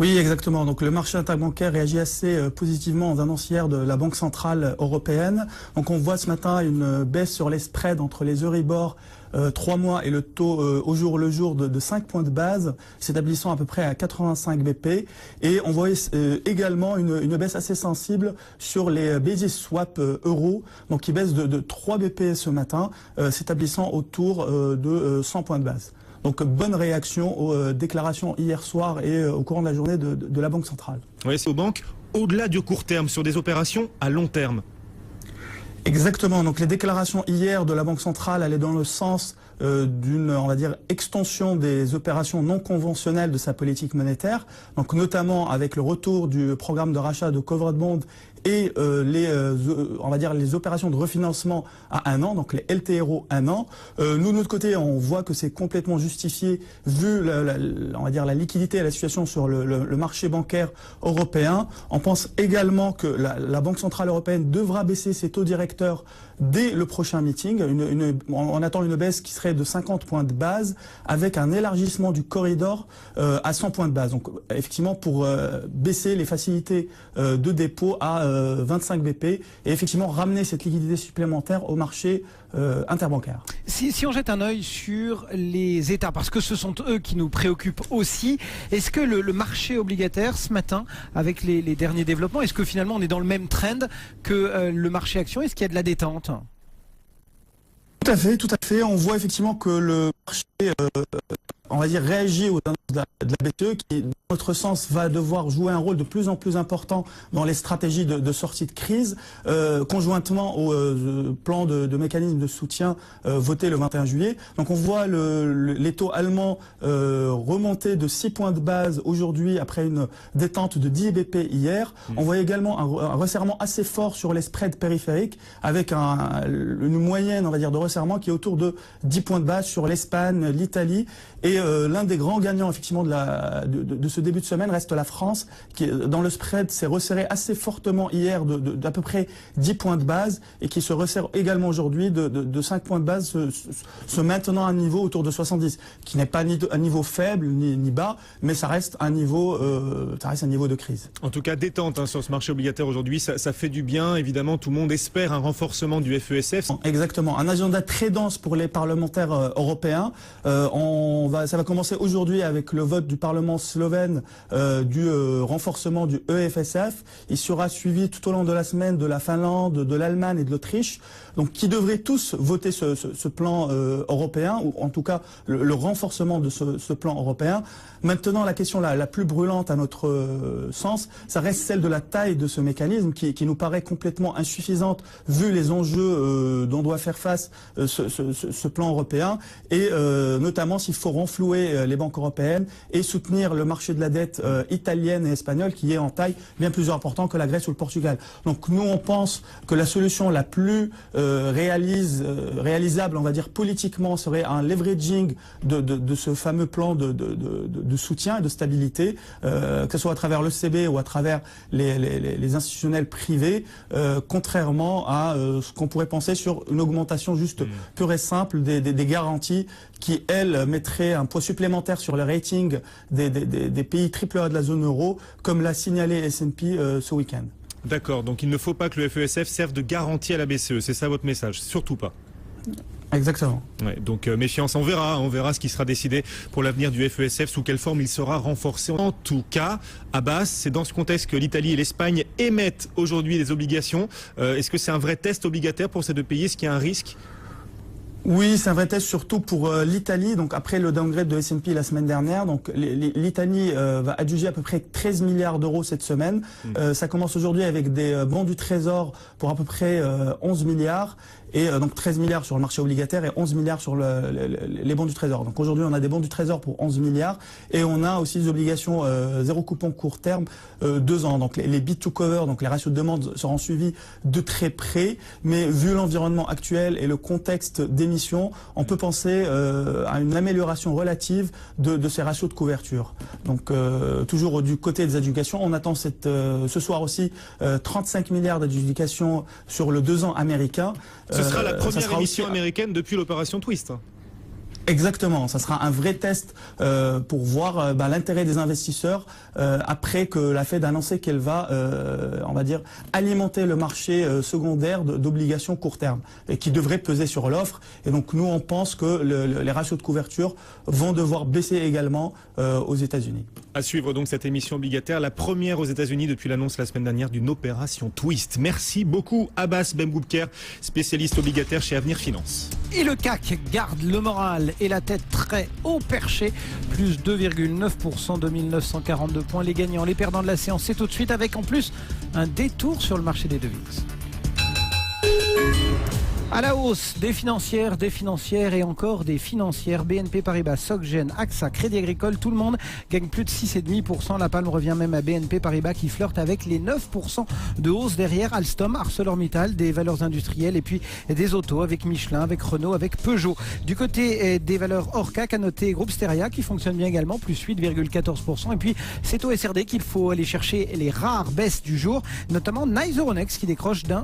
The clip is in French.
Oui, exactement. Donc le marché interbancaire réagit assez positivement aux annonces hier de la Banque centrale européenne. Donc on voit ce matin une baisse sur les spreads entre les Euribor 3 mois et le taux au jour le jour de 5 points de base, s'établissant à peu près à 85 BP. Et on voit également une baisse assez sensible sur les basis swap euros, donc qui baisse de 3 BP ce matin, s'établissant autour de 100 points de base. Donc bonne réaction aux déclarations hier soir et au courant de la journée de la Banque centrale. Oui, c'est aux banques, au-delà du court terme, sur des opérations à long terme. Exactement. Donc les déclarations hier de la Banque centrale allaient dans le sens d'une, on va dire, extension des opérations non conventionnelles de sa politique monétaire. Donc notamment avec le retour du programme de rachat de covered bonds et on va dire les opérations de refinancement à 1 an, donc les LTRO 1 an. Nous de notre côté, on voit que c'est complètement justifié vu on va dire la liquidité et la situation sur le marché bancaire européen. On pense également que la Banque centrale européenne devra baisser ses taux directeurs dès le prochain meeting. On attend une baisse qui serait de 50 points de base avec un élargissement du corridor à 100 points de base. Donc effectivement pour baisser les facilités de dépôt à 25 BP et effectivement ramener cette liquidité supplémentaire au marché interbancaire. Si on jette un œil sur les États, parce que ce sont eux qui nous préoccupent aussi, est-ce que le marché obligataire ce matin, avec les derniers développements, est-ce que finalement on est dans le même trend que le marché action? Est-ce qu'il y a de la détente? Tout à fait. On voit effectivement que le marché, on va dire, réagit aux annonces de la BCE qui, dans notre sens, va devoir jouer un rôle de plus en plus important dans les stratégies de sortie de crise, conjointement au plan de mécanisme de soutien voté le 21 juillet. Donc on voit les taux allemands remonter de 6 points de base aujourd'hui après une détente de 10 BP hier. On voit également un resserrement assez fort sur les spreads périphériques avec une moyenne, on va dire, de resserrement qui est autour de 10 points de base sur l'Espagne, l'Italie. Et l'un des grands gagnants effectivement de ce début de semaine reste la France, qui dans le spread s'est resserré assez fortement hier d'à peu près 10 points de base et qui se resserre également aujourd'hui de 5 points de base, se maintenant à un niveau autour de 70, qui n'est pas un niveau faible ni bas, mais ça reste un niveau de crise. En tout cas, détente sur ce marché obligataire aujourd'hui, ça fait du bien. Évidemment, tout le monde espère un renforcement du FESF. Exactement, un agenda très dense pour les parlementaires européens. Ça va commencer aujourd'hui avec le vote du Parlement slovène du renforcement du EFSF. Il sera suivi tout au long de la semaine de la Finlande, de l'Allemagne et de l'Autriche, donc qui devraient tous voter ce plan européen, ou en tout cas le renforcement de ce plan européen. Maintenant, la question la plus brûlante à notre sens, ça reste celle de la taille de ce mécanisme qui nous paraît complètement insuffisante vu les enjeux dont doit faire face ce plan européen et notamment s'il faut renflouer les banques européennes et soutenir le marché de la dette italienne et espagnole qui est en taille bien plus important que la Grèce ou le Portugal. Donc nous on pense que la solution la plus réalisable, on va dire politiquement, serait un leveraging de ce fameux plan de soutien et de stabilité, que ce soit à travers l'ECB ou à travers les institutionnels privés, contrairement à ce qu'on pourrait penser sur une augmentation juste pure et simple des garanties qui, elles, mettraient un poids supplémentaire sur le rating des pays AAA de la zone euro, comme l'a signalé S&P ce week-end. D'accord, donc il ne faut pas que le FESF serve de garantie à la BCE, c'est ça votre message? Surtout pas. Exactement. Ouais, donc méfiance, on verra ce qui sera décidé pour l'avenir du FESF, sous quelle forme il sera renforcé. En tout cas, Abbas, c'est dans ce contexte que l'Italie et l'Espagne émettent aujourd'hui des obligations. Est-ce que c'est un vrai test obligataire pour ces deux pays? Est-ce qu'il y a un risque? Oui, c'est un vrai test surtout pour l'Italie. Donc après le downgrade de S&P la semaine dernière, donc l'Italie va adjuger à peu près 13 milliards d'euros cette semaine. Ça commence aujourd'hui avec des bons du Trésor pour à peu près 11 milliards. Et donc 13 milliards sur le marché obligataire et 11 milliards sur les bons du Trésor. Donc aujourd'hui, on a des bons du Trésor pour 11 milliards et on a aussi des obligations zéro coupon court terme 2 ans. Donc les bid to cover, donc les ratios de demande seront suivis de très près. Mais vu l'environnement actuel et le contexte d'émission, on peut penser à une amélioration relative de ces ratios de couverture. Donc toujours du côté des adjudications, on attend ce soir aussi 35 milliards d'adjudications sur le 2 ans américain. Ce sera la première émission américaine depuis l'opération Twist. Exactement, ça sera un vrai test pour voir l'intérêt des investisseurs après que la Fed a annoncé qu'elle va, on va dire, alimenter le marché secondaire d'obligations court terme et qui devrait peser sur l'offre. Et donc nous, on pense que les ratios de couverture vont devoir baisser également aux États-Unis. À suivre donc cette émission obligataire, la première aux États-Unis depuis l'annonce la semaine dernière d'une opération Twist. Merci beaucoup Abbas Bengoubker, spécialiste obligataire chez Avenir Finance. Et le CAC garde le moral et la tête très haut perché, plus 2,9%, 2942 points. Les gagnants, les perdants de la séance, c'est tout de suite avec en plus un détour sur le marché des devises. À la hausse, des financières et encore des financières. BNP Paribas, SocGen, AXA, Crédit Agricole, tout le monde gagne plus de 6,5%. La palme revient même à BNP Paribas qui flirte avec les 9% de hausse derrière Alstom, ArcelorMittal, des valeurs industrielles et puis des autos avec Michelin, avec Renault, avec Peugeot. Du côté des valeurs hors CAC, à noter Groupe Steria qui fonctionne bien également, plus 8,14%. Et puis c'est au SRD qu'il faut aller chercher les rares baisses du jour, notamment Nice Euronext qui décroche d'1,5%.